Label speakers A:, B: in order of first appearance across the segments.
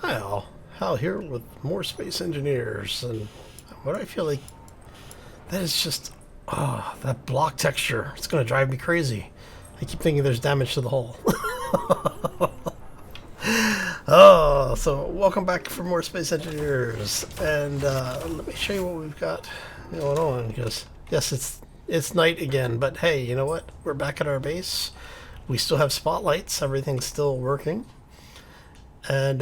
A: Hi all, Hal here with more Space Engineers, and what I feel like that is just, that block texture. It's gonna drive me crazy. I keep thinking there's damage to the hull. So welcome back for more Space Engineers, and let me show you what we've got going on. Because yes, it's night again, but hey, you know what? We're back at our base. We still have spotlights. Everything's still working. And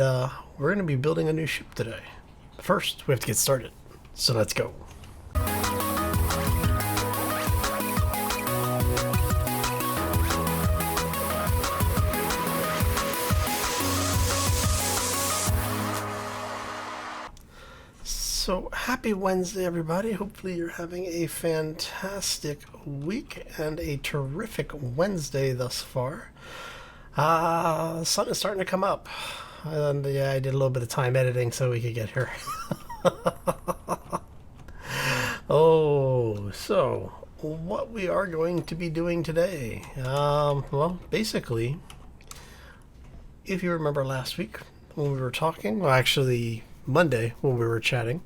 A: we're going to be building a new ship today. First, we have to get started. So let's go. So happy Wednesday, everybody. Hopefully you're having a fantastic week and a terrific Wednesday thus far. The sun is starting to come up. And yeah, I did a little bit of time editing so we could get here. So what we are going to be doing today? Well, basically, if you remember last week when we were talking, well, actually Monday when we were chatting,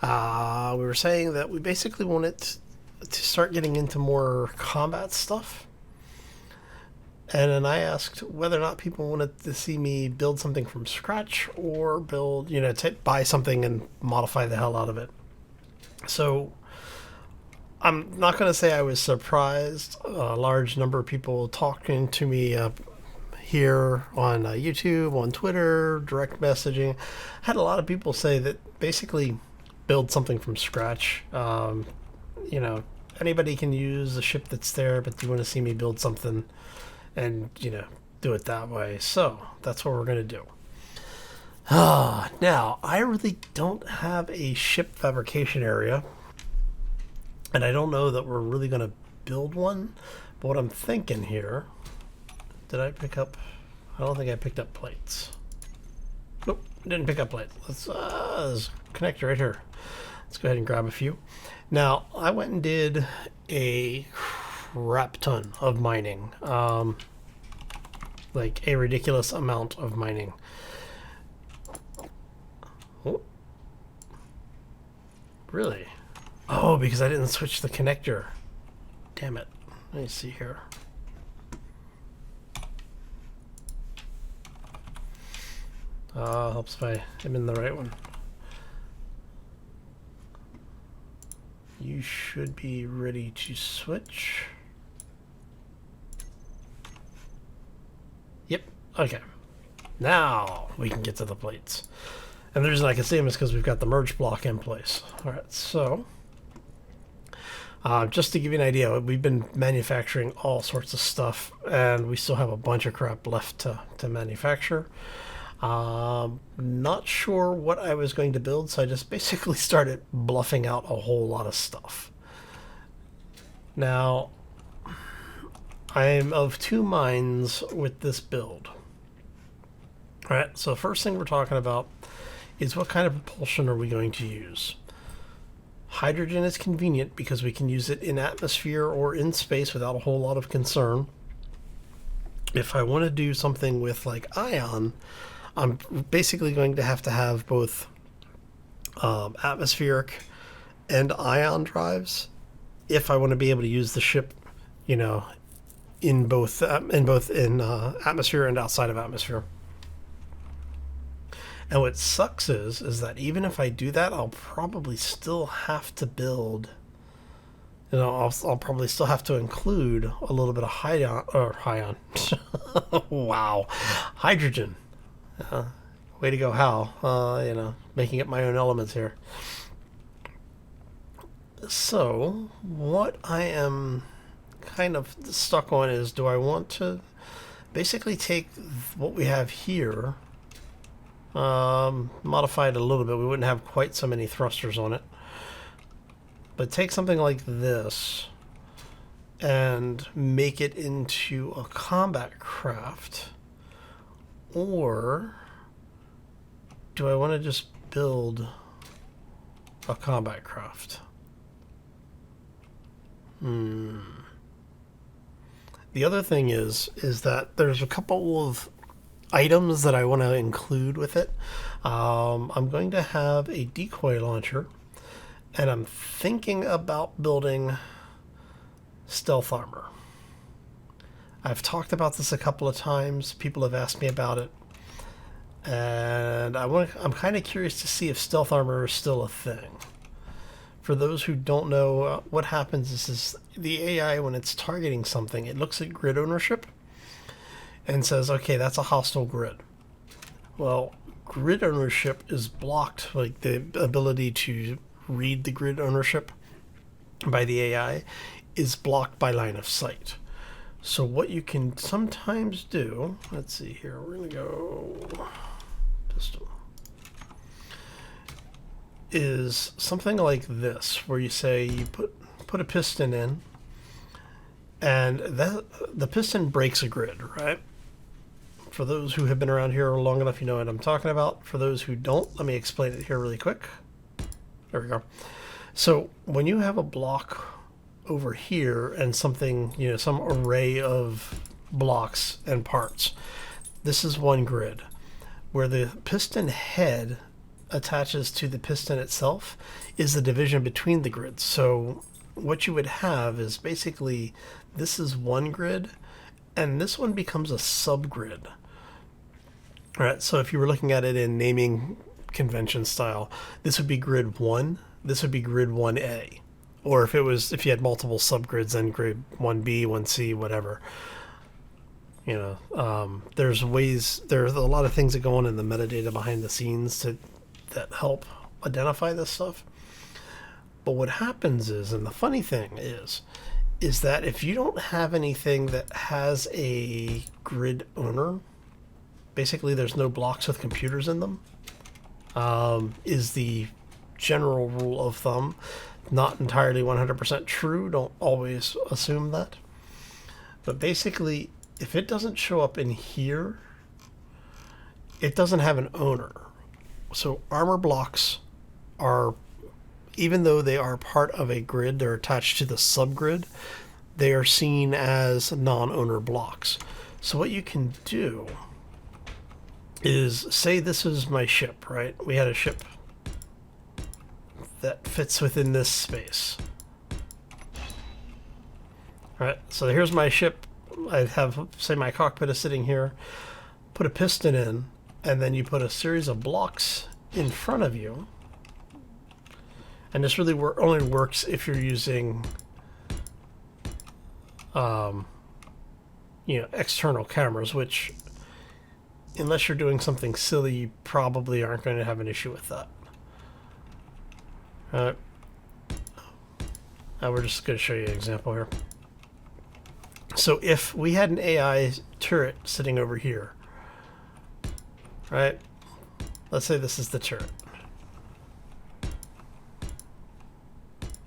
A: we were saying that we basically wanted to start getting into more combat stuff. And then I asked whether or not people wanted to see me build something from scratch or build, buy something and modify the hell out of it. So I'm not going to say I was surprised. A large number of people talking to me here on YouTube, on Twitter, direct messaging. I had a lot of people say that basically build something from scratch. Anybody can use a ship that's there, but you want to see me build something and do it that way. So that's what we're going to do. Now I really don't have a ship fabrication area, and I don't know that we're really going to build one. But what I'm thinking here, did I pick up? I don't think I picked up plates. Nope, didn't pick up plates. There's a connector right here. Let's go ahead and grab a few. Now I went and did a crap ton of mining, like a ridiculous amount of mining. Oh, really? Oh, because I didn't switch the connector. Damn it. Let me see here. Helps if I am in the right one. You should be ready to switch. Yep. Okay. Now we can get to the plates. And the reason I can see them is because we've got the merge block in place. All right. So just to give you an idea, we've been manufacturing all sorts of stuff, and we still have a bunch of crap left to manufacture. Not sure what I was going to build, so I just basically started bluffing out a whole lot of stuff. Now, I'm of two minds with this build. Alright, so first thing we're talking about is what kind of propulsion are we going to use? Hydrogen is convenient because we can use it in atmosphere or in space without a whole lot of concern. If I want to do something with like ion, I'm basically going to have both atmospheric and ion drives if I want to be able to use the ship, in both atmosphere and outside of atmosphere. And what sucks is that even if I do that, I'll probably still have to build. I'll probably still have to include a little bit of hydrogen. Wow, hydrogen. Way to go, Hal. Making up my own elements here. So, what I am kind of stuck on is, do I want to basically take what we have here, modify it a little bit. We wouldn't have quite so many thrusters on it. But take something like this and make it into a combat craft. Or do I want to just build a combat craft? The other thing is that there's a couple of items that I want to include with it. I'm going to have a decoy launcher, and I'm thinking about building stealth armor. I've talked about this a couple of times. People have asked me about it, and I'm kind of curious to see if stealth armor is still a thing. For those who don't know, what happens is the AI, when it's targeting something, it looks at grid ownership and says, okay, that's a hostile grid. Well, grid ownership is blocked, like the ability to read the grid ownership by the AI is blocked by line of sight. So what you can sometimes do, let's see here, we're going to go pistol, is something like this, where you say you put a piston in, and the piston breaks a grid, right? For those who have been around here long enough, you know what I'm talking about. For those who don't, let me explain it here really quick. There we go. So when you have a block over here and something, some array of blocks and parts, this is one grid. Where the piston head attaches to the piston itself is the division between the grids. So what you would have is basically this is one grid, and this one becomes a subgrid. All right, so if you were looking at it in naming convention style, this would be grid 1, this would be grid 1A. Or if you had multiple subgrids, then grid 1B, 1C, whatever. There's a lot of things that go on in the metadata behind the scenes that help identify this stuff. But what happens is, and the funny thing is that if you don't have anything that has a grid owner, basically there's no blocks with computers in them, is the general rule of thumb. Not entirely 100% true, don't always assume that. But basically, if it doesn't show up in here, it doesn't have an owner. So armor blocks are, even though they are part of a grid, they're attached to the subgrid, they are seen as non-owner blocks. So what you can do is, say this is my ship, right? We had a ship that fits within this space. All right, so here's my ship. I have, say my cockpit is sitting here, put a piston in, and then you put a series of blocks in front of you. And this really only works if you're using external cameras, which, unless you're doing something silly, you probably aren't going to have an issue with that. Now we're just going to show you an example here. So if we had an AI turret sitting over here, right? Let's say this is the turret.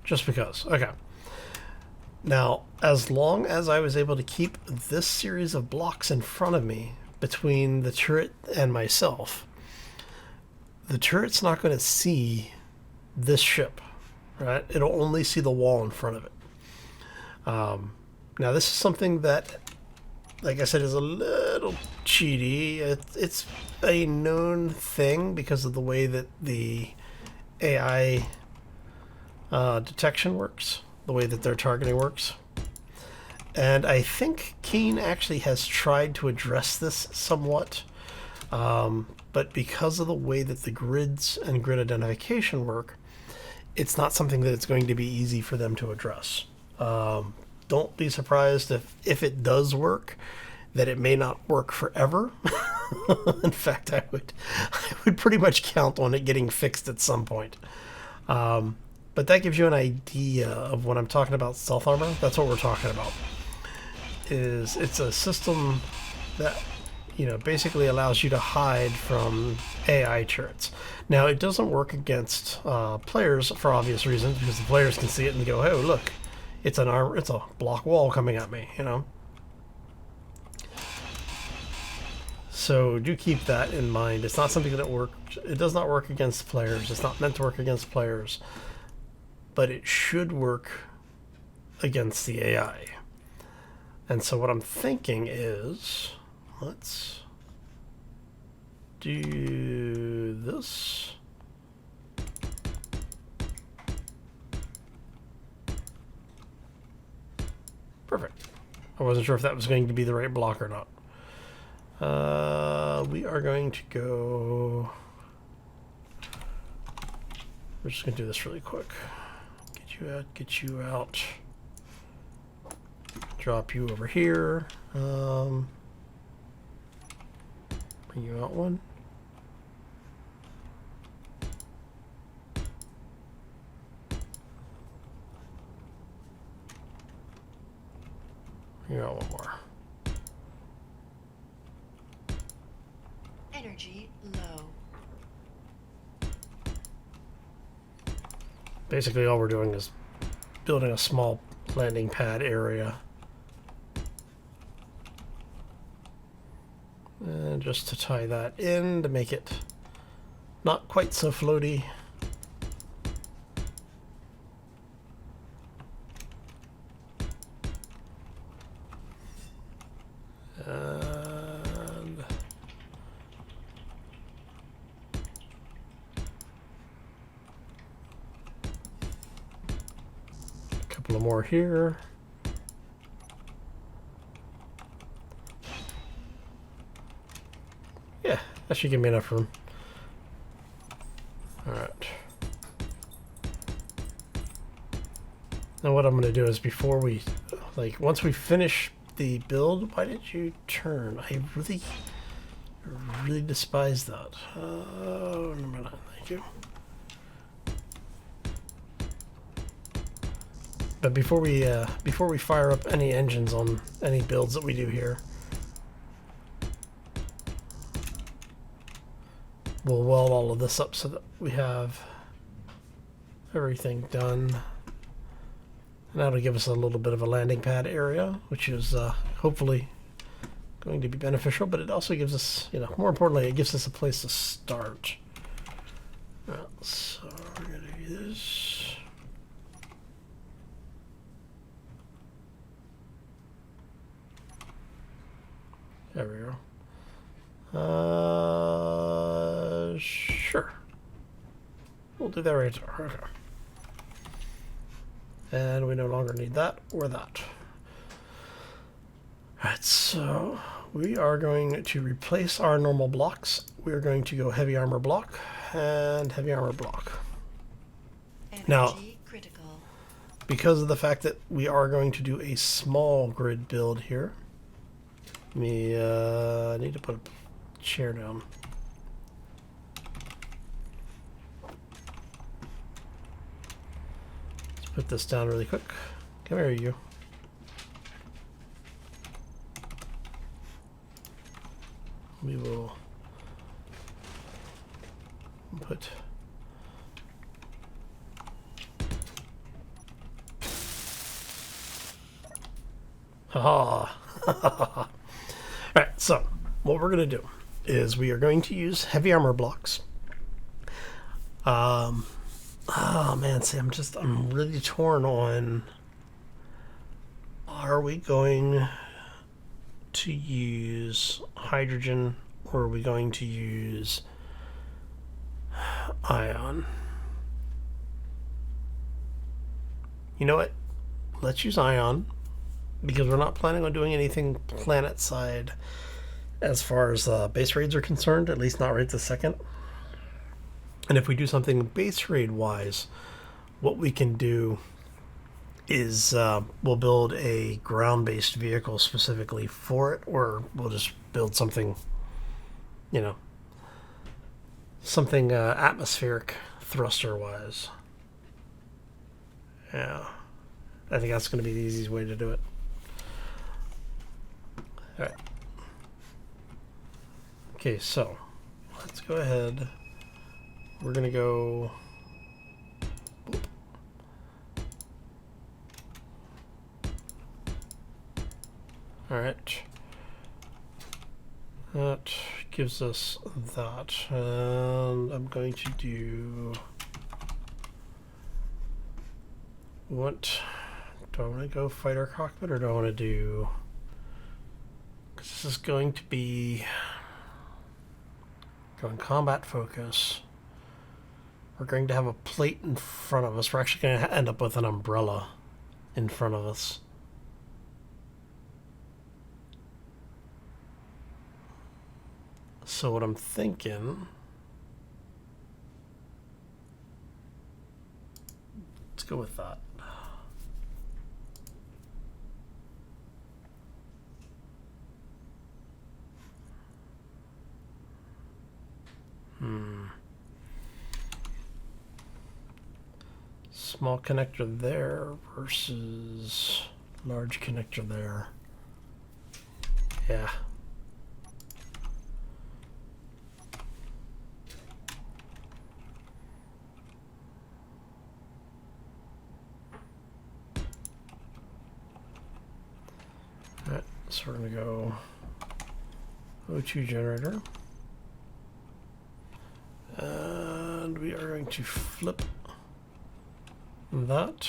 A: Just because. Okay. Now, as long as I was able to keep this series of blocks in front of me between the turret and myself, the turret's not going to see this ship, right? It'll only see the wall in front of it. Now, this is something that, like I said, is a little cheaty. It's a known thing because of the way that the AI detection works, the way that their targeting works. And I think Keen actually has tried to address this somewhat, but because of the way that the grids and grid identification work, it's not something that it's going to be easy for them to address. Don't be surprised if it does work, that it may not work forever. In fact, I would pretty much count on it getting fixed at some point. But that gives you an idea of when I'm talking about stealth armor. That's what we're talking about. It's a system that basically allows you to hide from AI turrets. Now, it doesn't work against players for obvious reasons, because the players can see it and go, "Oh, look, it's a block wall coming at me," So do keep that in mind. It's not something that works. It does not work against players. It's not meant to work against players, but it should work against the AI. And so what I'm thinking is, let's do this. Perfect. I wasn't sure if that was going to be the right block or not. We are going to go... We're just going to do this really quick. Get you out, get you out. Drop you over here. Bring you out one. Bring you out one more.
B: Energy low.
A: Basically all we're doing is building a small landing pad area. And just to tie that in to make it not quite so floaty. And a couple of more here. Yeah, that should give me enough room. Alright. Now what I'm going to do is before we, like, once we finish the build, why did you turn? I really despise that. Oh, no, no, thank you. But before we fire up any engines on any builds that we do here, we'll weld all of this up so that we have everything done. And that'll give us a little bit of a landing pad area, which is hopefully going to be beneficial, but it also gives us, you know, more importantly, it gives us a place to start. So we're going to do this. There we go. Sure. We'll do that right there. Okay. And we no longer need that or that. Alright, so we are going to replace our normal blocks. We are going to go heavy armor block and heavy armor block.
B: Energy
A: now,
B: critical.
A: Because of the fact that we are going to do a small grid build here, we need to put a chair down. Let's put this down really quick. Come here, you. We will put haha. Alright, so what we're going to do is we are going to use heavy armor blocks. Oh man, see, I'm really torn on, are we going to use hydrogen or are we going to use ion? You know what? Let's use ion, because we're not planning on doing anything planet side as far as base raids are concerned, at least not right this second. And if we do something base raid wise, what we can do is we'll build a ground-based vehicle specifically for it, or we'll just build something, you know, something atmospheric thruster wise. Yeah, I think that's going to be the easiest way to do it. All right. Okay, so let's go ahead. We're going to go. All right. That gives us that. And I'm going to do. What? Do I want to go fighter cockpit or do I want to do. Because this is going to be Go in combat focus. We're going to have a plate in front of us. We're actually going to end up with an umbrella in front of us. So what I'm thinking... Let's go with that. Small connector there versus large connector there. Yeah. Alright, so we're going to go O2 generator. And we are going to flip that.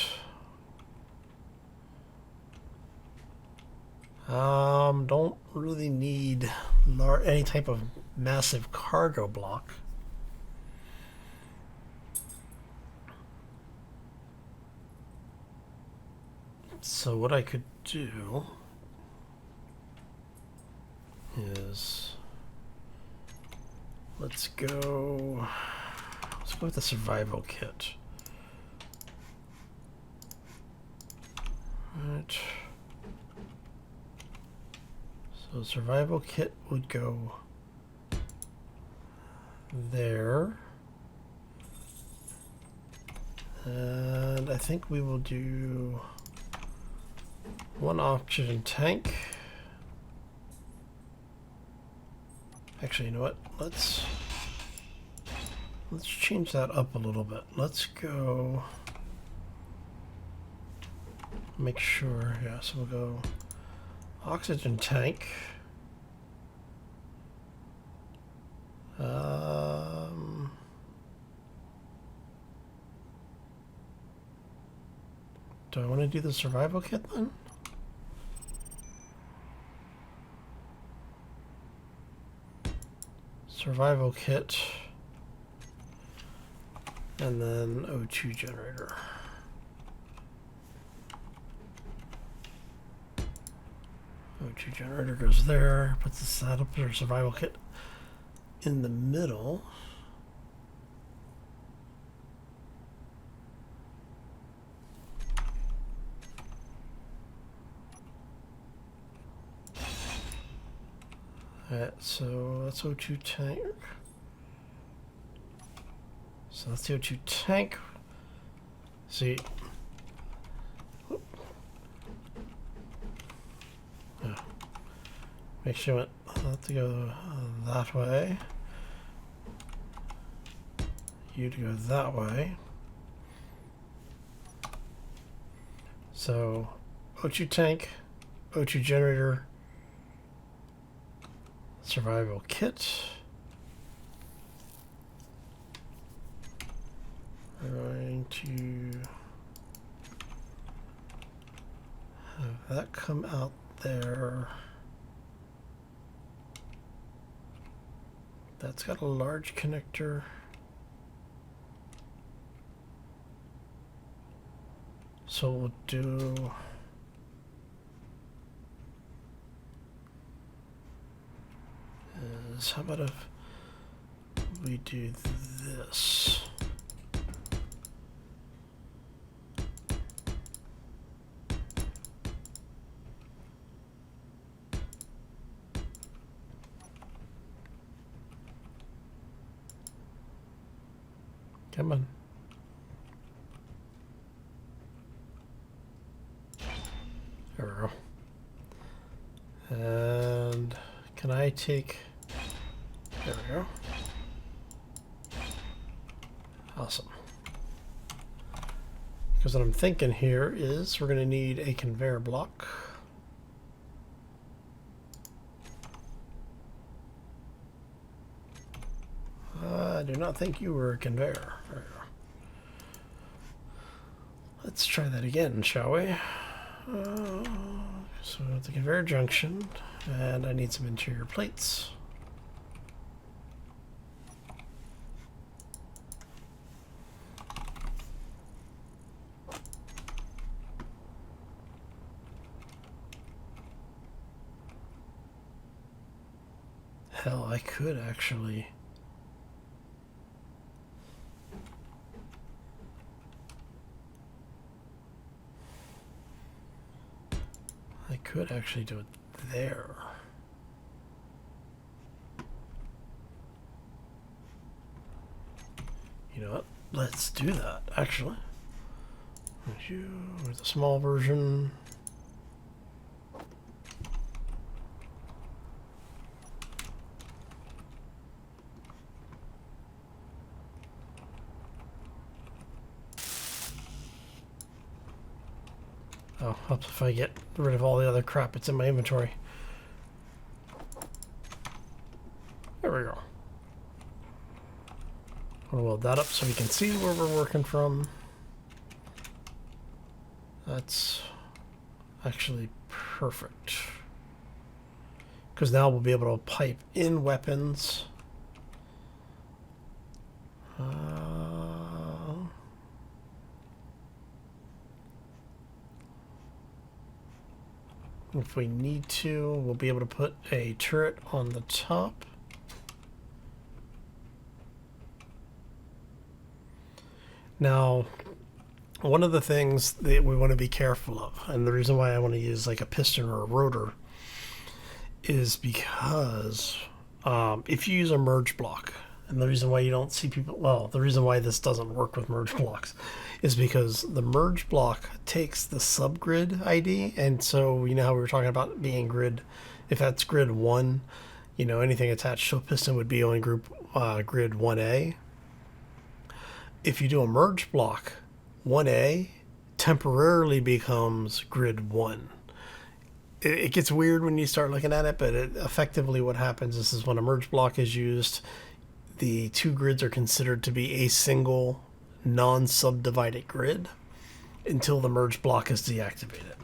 A: Don't really need any type of massive cargo block. So what I could do is let's go with the survival kit. Right. So survival kit would go there. And I think we will do one oxygen tank. Actually, you know what? Let's change that up a little bit. Let's go make sure, yeah, so we'll go oxygen tank. Do I want to do the survival kit then? Survival kit. And then O2 generator. O2 generator goes there, puts the setup or survival kit in the middle. Alright, so that's O2 tank. So that's the O2 tank. See. Yeah. Make sure it have to go that way. You to go that way. So O2 tank, O2 generator, survival kit. We're going to have that come out there. That's got a large connector. So we'll do is, how about if we do this? Come on. There we go. And can I take... There we go. Awesome. Because what I'm thinking here is we're going to need a conveyor block. I do not think you were a conveyor. There we go. Let's try that again, shall we? So the conveyor junction, and I need some interior plates. hell, I could actually... I could actually do it there. You know what? Let's do that, actually. With a small version. Oh, helps if I get rid of all the other crap that's in my inventory. There we go. I'll weld that up so we can see where we're working from. That's actually perfect. Because now we'll be able to pipe in weapons. If we need to, we'll be able to put a turret on the top. Now, one of the things that we want to be careful of, and the reason why I want to use like a piston or a rotor, is because if you use a merge block, and the reason why you don't see people, well, the reason why this doesn't work with merge blocks is because the merge block takes the subgrid ID, and so you know how we were talking about being grid, if that's grid 1, you know, anything attached to a piston would be only group grid 1A. If you do a merge block, 1A temporarily becomes grid 1. It gets weird when you start looking at it, but effectively what happens is when a merge block is used, the two grids are considered to be a single non-subdivided grid until the merge block is deactivated.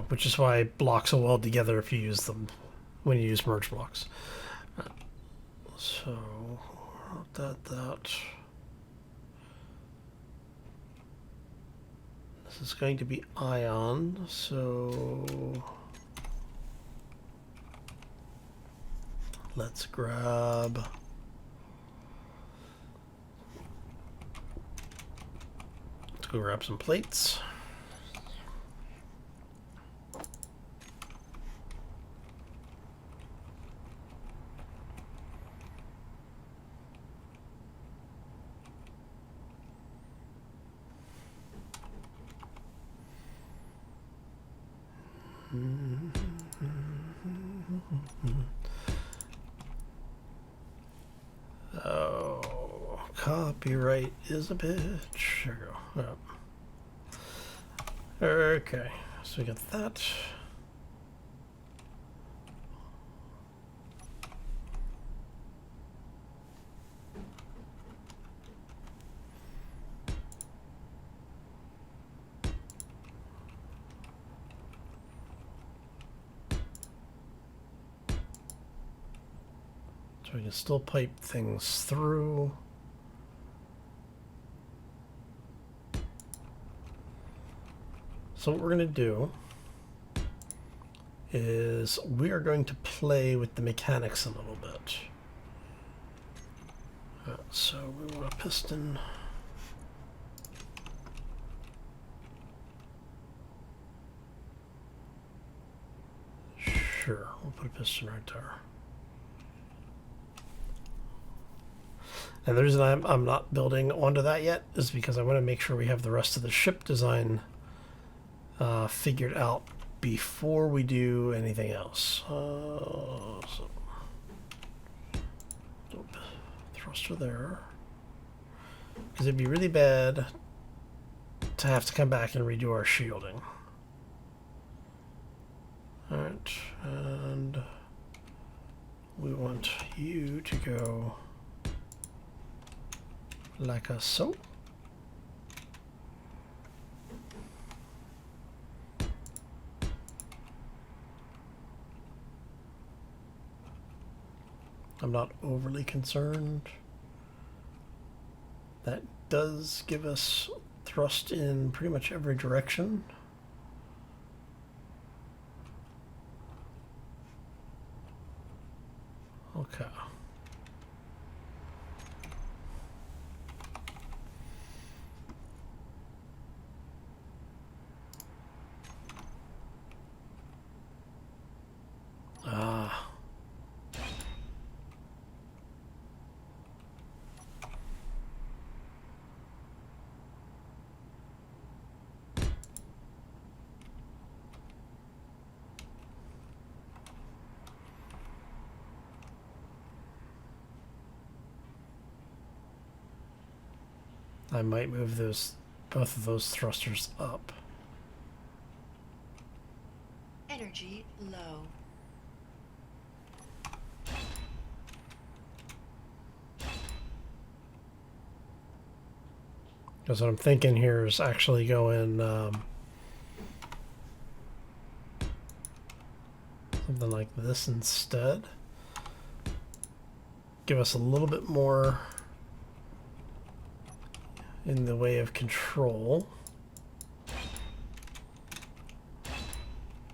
A: Which is why blocks will weld together if you use them when you use merge blocks. So that. This is going to be ion, so let's grab go grab some plates. Oh, copyright is a bitch. There we go. Oh. Okay, so we got that. So we can still pipe things through. So what we're going to do is we are going to play with the mechanics a little bit. So we want a piston. Sure, we'll put a piston right there. And the reason I'm not building onto that yet is because I want to make sure we have the rest of the ship design figured out before we do anything else. So thruster there, because it'd be really bad to have to come back and redo our shielding. All right, and we want you to go like a so. I'm not overly concerned. That does give us thrust in pretty much every direction. Okay. Ah. I might move both of those thrusters up.
B: Energy low.
A: Because what I'm thinking here is actually going something like this instead. Give us a little bit more in the way of control.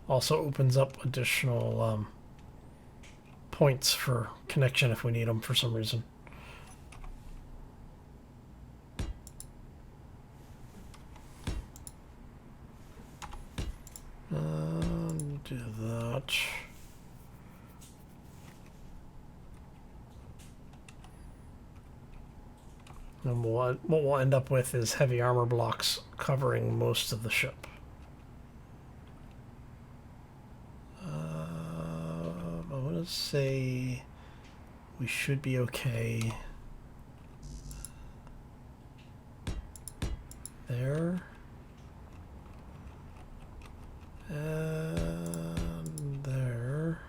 A: Also opens up additional points for connection if we need them for some reason. Do that. And what we'll end up with is heavy armor blocks covering most of the ship. I want to say we should be okay there. And there.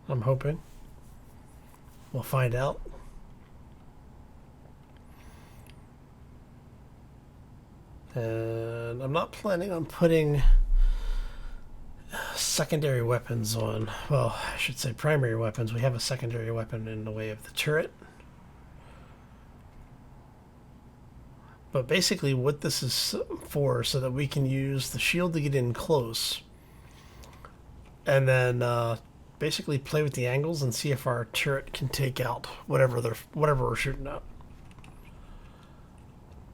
A: I'm hoping. We'll find out. And I'm not planning on putting secondary weapons on. Well, I should say primary weapons. We have a secondary weapon in the way of the turret. But basically what this is for, so that we can use the shield to get in close. And then basically play with the angles and see if our turret can take out whatever we're shooting at.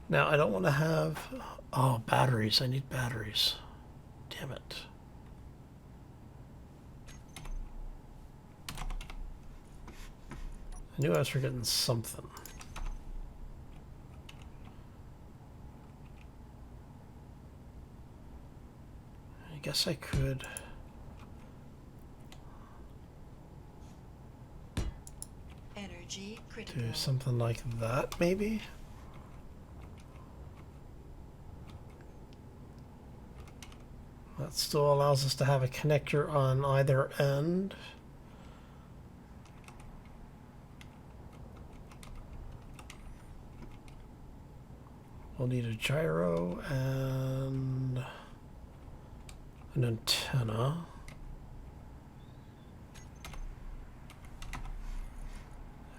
A: Now, I don't want to have... Oh, batteries. I need batteries. Damn it. I knew I was forgetting something. I guess I could...
B: Energy critical.
A: do something like that, maybe? That still allows us to have a connector on either end. We'll need a gyro and an antenna.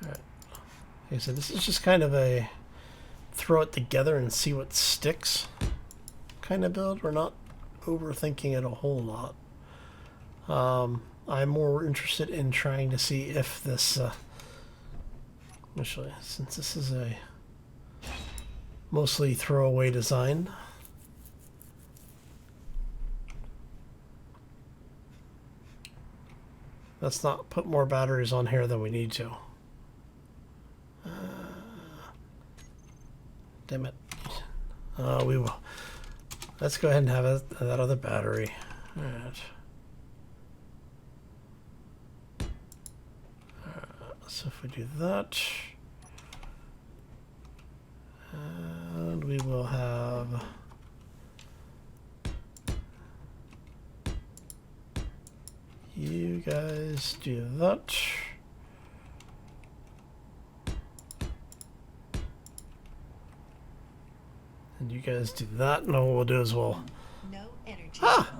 A: Alright. Okay, so this is just kind of a throw it together and see what sticks kind of build. We're not overthinking it a whole lot. I'm more interested in trying to see if this actually, since this is a mostly throwaway design, let's not put more batteries on here than we need to. Damn it. We will. Let's go ahead and have that other battery. Alright. So if we do that, and we will have you guys do that. And you guys do that, and what we'll do is we'll...
B: No energy.
A: Ah!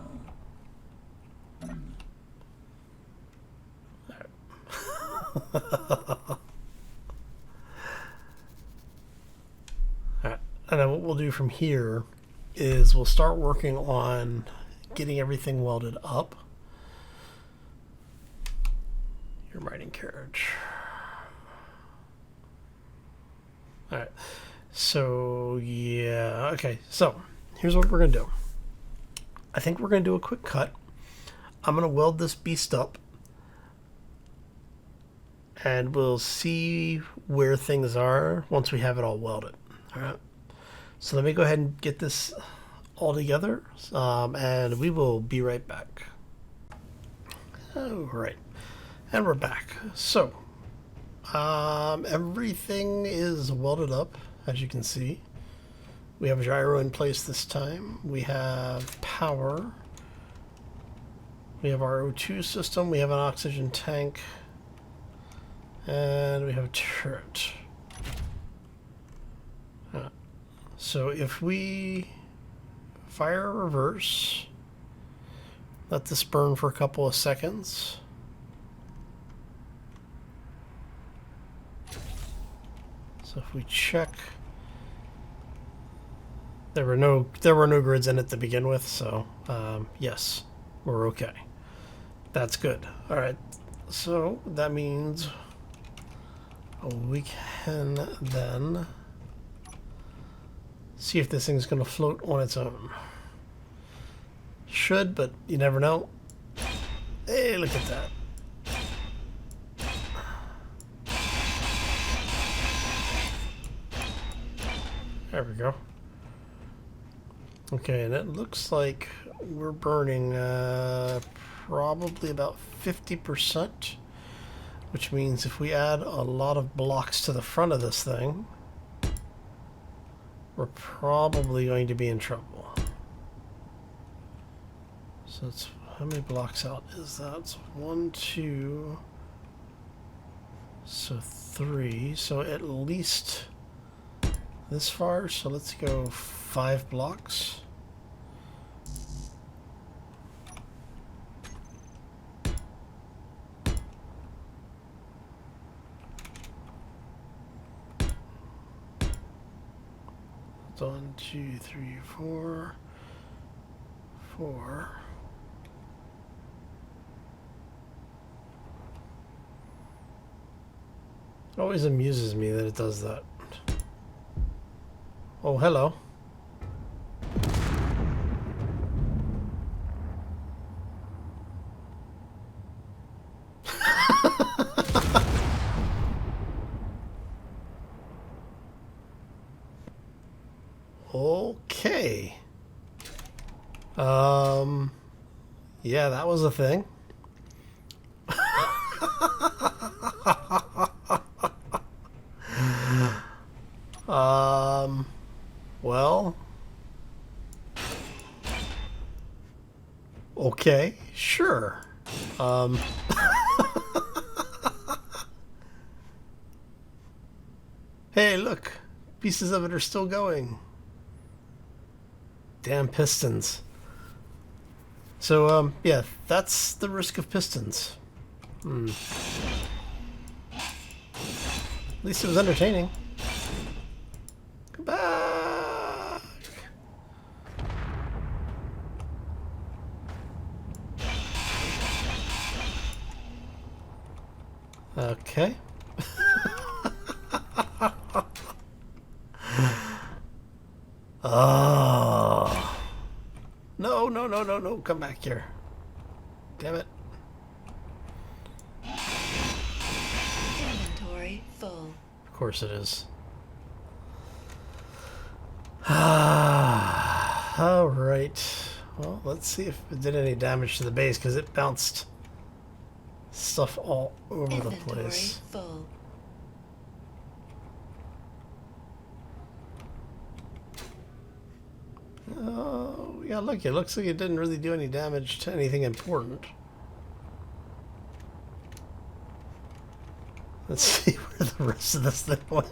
A: And then what we'll do from here is we'll start working on getting everything welded up. Your mining carriage. Alright. So, yeah. Okay, so here's what we're going to do. I think we're going to do a quick cut. I'm going to weld this beast up. And we'll see where things are once we have it all welded. Alright. So let me go ahead and get this all together. And we will be right back. Alright. And we're back. So, everything is welded up, as you can see. We have a gyro in place this time. We have power. We have our O2 system. We have an oxygen tank. And we have a turret. So if we fire reverse, let this burn for a couple of seconds. So if we check, there were no grids in it to begin with, so yes, we're okay. That's good. All right, so that means we can then see if this thing's going to float on its own. Should, but you never know. Hey, look at that. There we go. Okay, and it looks like we're burning probably about 50%, which means if we add a lot of blocks to the front of this thing, we're probably going to be in trouble. So it's, how many blocks out is that? It's 1, 2, so 3, so at least this far, so let's go 5 blocks. It's 1, 2, 3, 4, 4. It always amuses me that it does that. Oh, hello. Okay. Yeah, that was a thing. Well, okay, sure. Hey, look, pieces of it are still going. Damn pistons. So, yeah, that's the risk of pistons. At least it was entertaining. Come back. Okay. Oh. No, no, no, no, no. Come back here. Damn it.
B: Inventory full.
A: Of course it is. All right. Well, let's see if it did any damage to the base, because it bounced stuff all over the place.
B: Full.
A: Oh, yeah, look, it looks like it didn't really do any damage to anything important. Let's see where the rest of this thing went.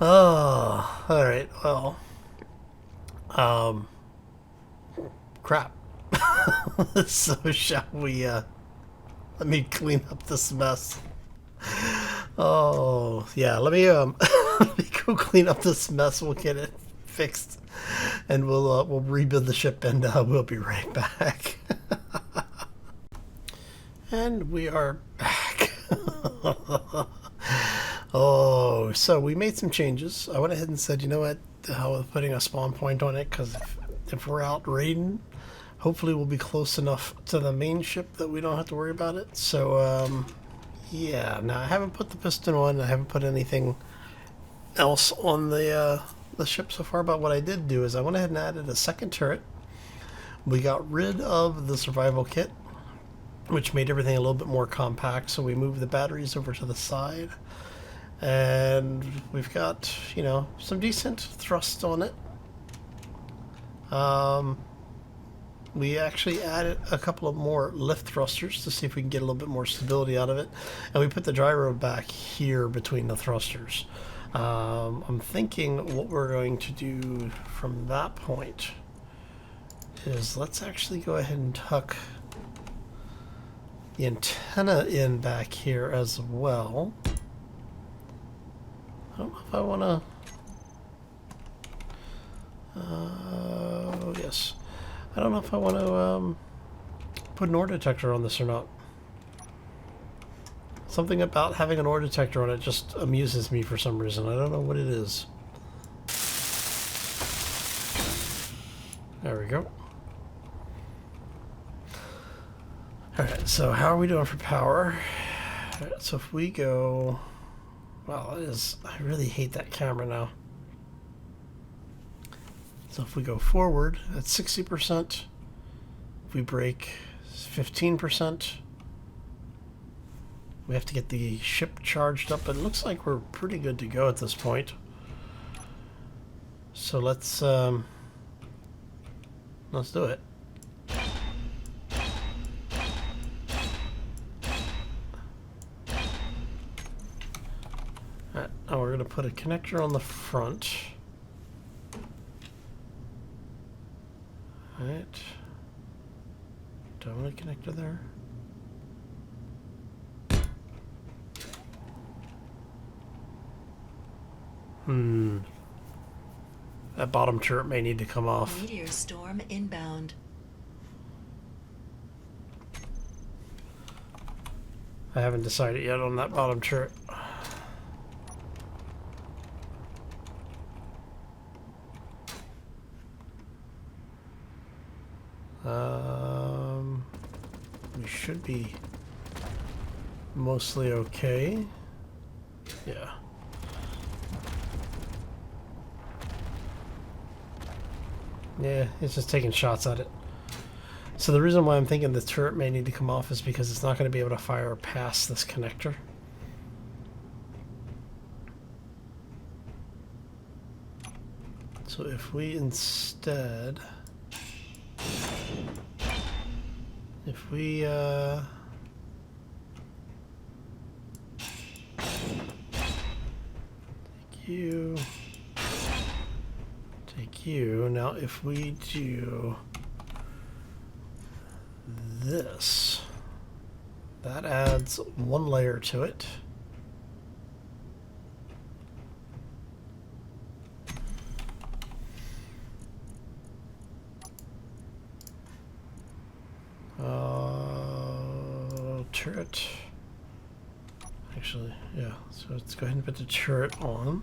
A: Oh, alright, well. Crap. So shall we, let me clean up this mess. Oh, yeah, let me, Let me go clean up this mess. We'll get it fixed, and we'll rebuild the ship, and we'll be right back. And we are back. Oh, so we made some changes. I went ahead and said, you know what, the hell with putting a spawn point on it, because if we're out raiding, hopefully we'll be close enough to the main ship that we don't have to worry about it. So, yeah. Now I haven't put the piston on. I haven't put anything else on the ship so far. But what I did do is I went ahead and added a second turret. We got rid of the survival kit, which made everything a little bit more compact. So we moved the batteries over to the side, and we've got, you know, some decent thrust on it. We actually added a couple of more lift thrusters to see if we can get a little bit more stability out of it, and we put the gyro back here between the thrusters. I'm thinking what we're going to do from that point is let's actually go ahead and tuck the antenna in back here as well. I don't know if I want to... yes. I don't know if I want to put an ore detector on this or not. Something about having an ore detector on it just amuses me for some reason. I don't know what it is. There we go. Alright, so how are we doing for power? Alright, so if we go... Well, it is... I really hate that camera now. So if we go forward, that's 60%. If we brake, 15%. We have to get the ship charged up. It looks like we're pretty good to go at this point. So let's do it. Alright, now we're going to put a connector on the front. Alright. Do I want a connector there? That bottom turret may need to come off.
B: Meteor storm inbound.
A: I haven't decided yet on that bottom turret. We should be mostly okay. Yeah. Yeah, it's just taking shots at it. So the reason why I'm thinking the turret may need to come off is because it's not going to be able to fire past this connector. So if we instead... If we, take you. Now if we do this, that adds one layer to it. Turret. Actually, yeah. So let's go ahead and put the turret on.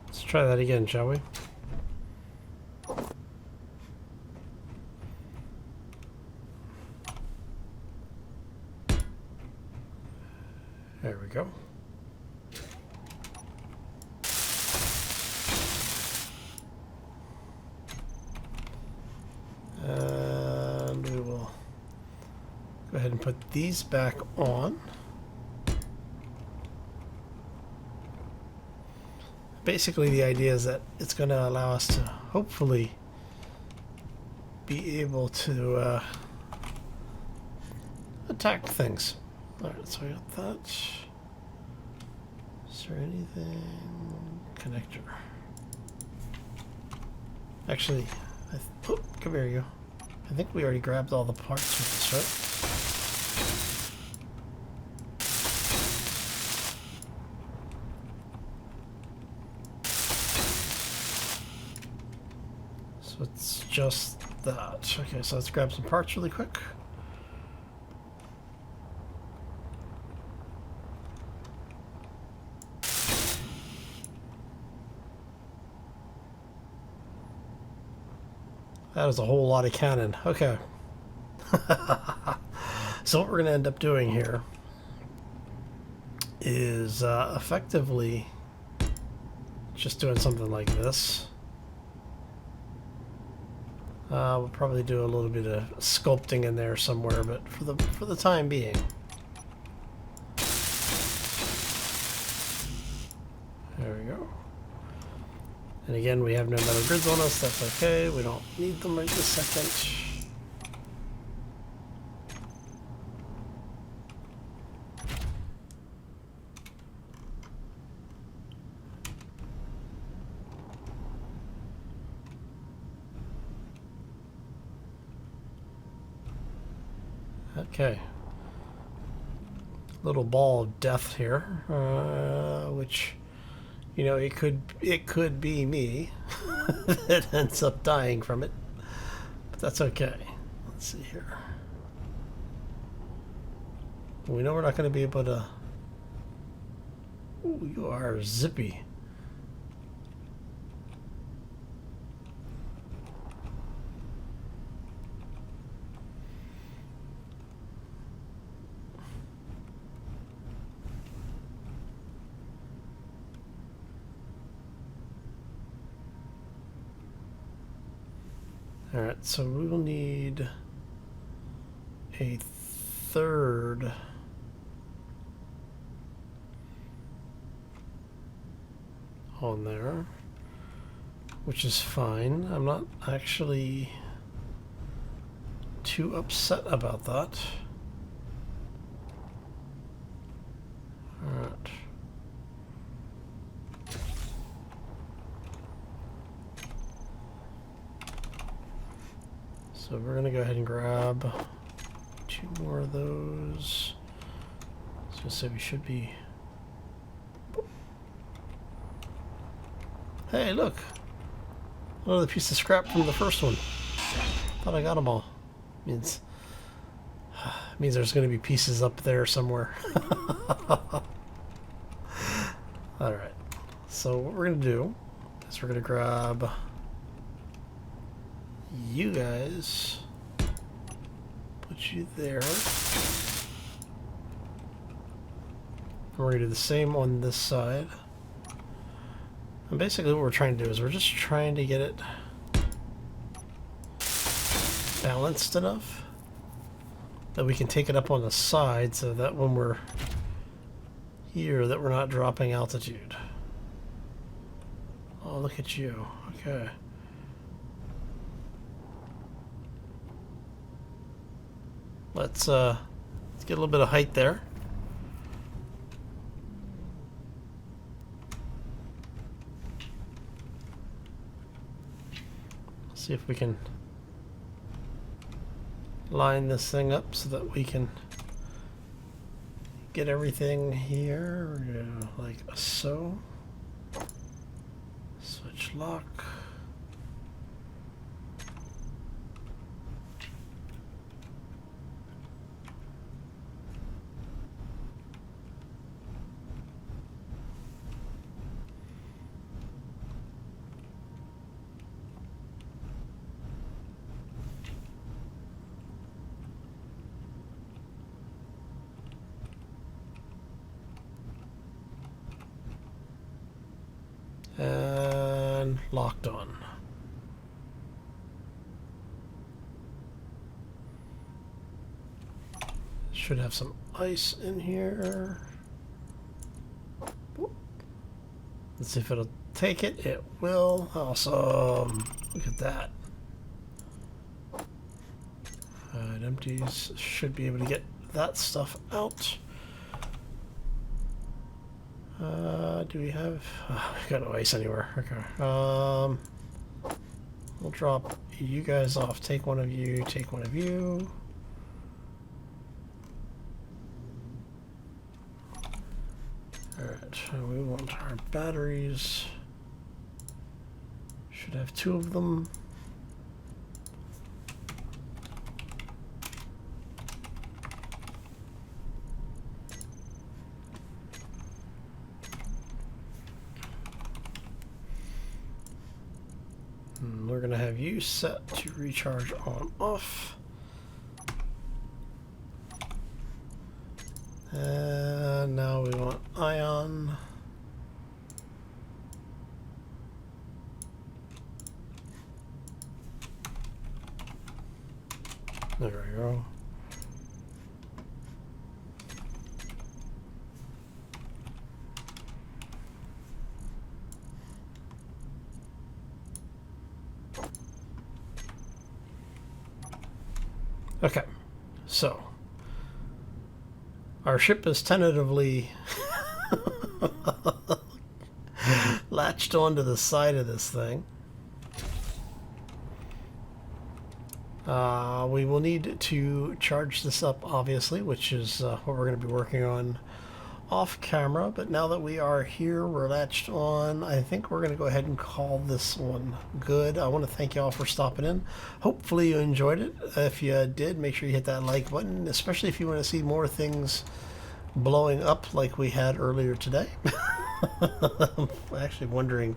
A: Let's try that again, shall we? There we go. And we will go ahead and put these back on. Basically, the idea is that it's going to allow us to hopefully be able to attack things. Alright, so I got that. Is there anything? Connector. Actually, oh, come here, you. I think we already grabbed all the parts with this, right? So it's just that. Okay, so let's grab some parts really quick. That is a whole lot of cannon. Okay. So what we're going to end up doing here is effectively just doing something like this. We'll probably do a little bit of sculpting in there somewhere, but for the time being. There we go. And again, we have no metal grids on us. That's okay. We don't need them right this second. Okay. Little ball of death here, which, you know, it could be me that ends up dying from it, but that's okay. Let's see here. We know we're not going to be able to. Ooh, you are zippy. Alright, so we will need a third on there, which is fine. I'm not actually too upset about that. Alright. So we're going to go ahead and grab 2 more of those. I was going to say we should be... Hey, look! Another piece of scrap from the first one. Thought I got them all. Means there's going to be pieces up there somewhere. Alright. So what we're going to do is we're going to grab... you guys, put you there. And we're going to do the same on this side. And basically what we're trying to do is we're just trying to get it balanced enough that we can take it up on the side so that when we're here that we're not dropping altitude. Oh, look at you. Okay. Let's get a little bit of height there. See if we can line this thing up so that we can get everything here. We're gonna, like so. Switch lock. And locked on. Should have some ice in here. Let's see if it'll take it. It will. Awesome. Look at that. It empties. Should be able to get that stuff out. Do we have... Oh, we got no ice anywhere. Okay. We'll drop you guys off. Take one of you. Take one of you. Alright, so we want our batteries. Should have 2 of them. We're going to have you set to recharge on off. And now we want ion. There we go. Okay, so our ship is tentatively latched onto the side of this thing. We will need to charge this up, obviously, which is what we're going to be working on off camera. But now that we are here, we're latched on, I think we're going to go ahead and call this one good. I want to thank you all for stopping in. Hopefully you enjoyed it. If you did, make sure you hit that like button, especially if you want to see more things blowing up like we had earlier today. I'm actually wondering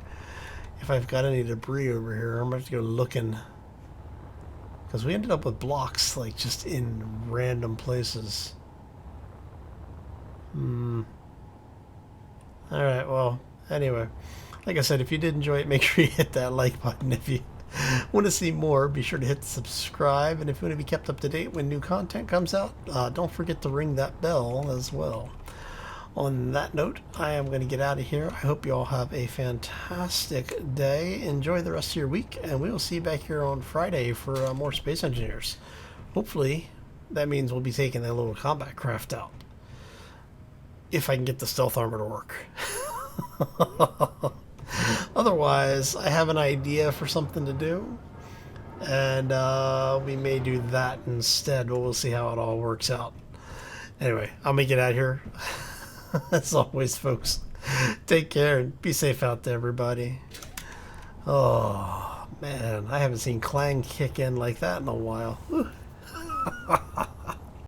A: if I've got any debris over here. I'm going to have to go looking, because we ended up with blocks like just in random places. Alright, well, anyway, like I said, if you did enjoy it, make sure you hit that like button. If you want to see more, be sure to hit subscribe. And if you want to be kept up to date when new content comes out, don't forget to ring that bell as well. On that note, I am going to get out of here. I hope you all have a fantastic day. Enjoy the rest of your week, and we will see you back here on Friday for more Space Engineers. Hopefully, that means we'll be taking that little combat craft out. If I can get the stealth armor to work. Otherwise, I have an idea for something to do, and we may do that instead, but we'll see how it all works out. Anyway, I'll make it out here. As always, folks, take care and be safe out there, everybody. Oh, man, I haven't seen Clang kick in like that in a while.